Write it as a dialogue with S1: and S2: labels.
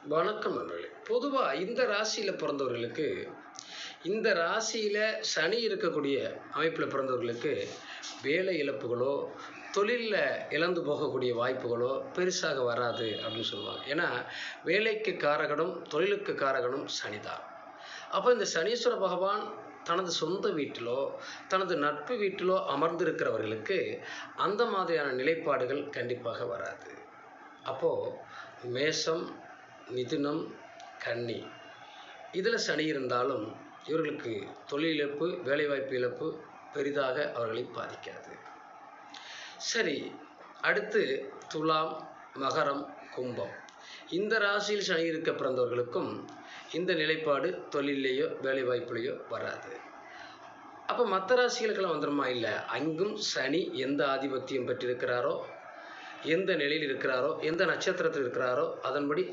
S1: வணக்கம் நண்பர்களே. பொதுவா இந்த ராசியில பிறந்தவர்களுக்கு, இந்த ராசியில சனி இருக்கக்கூடிய அமைப்பில பிறந்தவர்களுக்கு வேலை இழப்புகளோ, தொழில்ல இழந்து போகக்கூடிய வாய்ப்புகளோ பெருசாக வராது அப்படின்னு சொல்லுவாங்க. ஏன்னா, வேலைக்கு காரகனும், தொழிலுக்கு காரகனும் சனிதான். அப்ப இந்த சனீஸ்வர பகவான் தனது சொந்த வீட்டிலோ, தனது நட்பு வீட்டிலோ அமர்ந்திருக்கிறவர்களுக்கு அந்த மாதிரியான நிலைப்பாடுகள் கண்டிப்பாக வராது. அப்போ மேஷம், மிதுனம், கன்னி இதில் சனி இருந்தாலும் இவர்களுக்கு தொழில் இழப்பு, வேலைவாய்ப்பு இழப்பு பெரிதாக அவர்களை பாதிக்காது. சரி, அடுத்து துலாம், மகரம், கும்பம் இந்த ராசியில் சனி இருக்க பிறந்தவர்களுக்கும் இந்த நிலைப்பாடு தொழிலையோ வேலைவாய்ப்புலையோ வராது. அப்போ மற்ற ராசிகளுக்கெல்லாம் வந்துடுமா? இல்லை, அங்கும் சனி எந்த ஆதிபத்தியம் பெற்றிருக்கிறாரோ, எந்த நிலையில் இருக்கிறாரோ, எந்த நட்சத்திரத்தில் இருக்கிறாரோ அதன்படி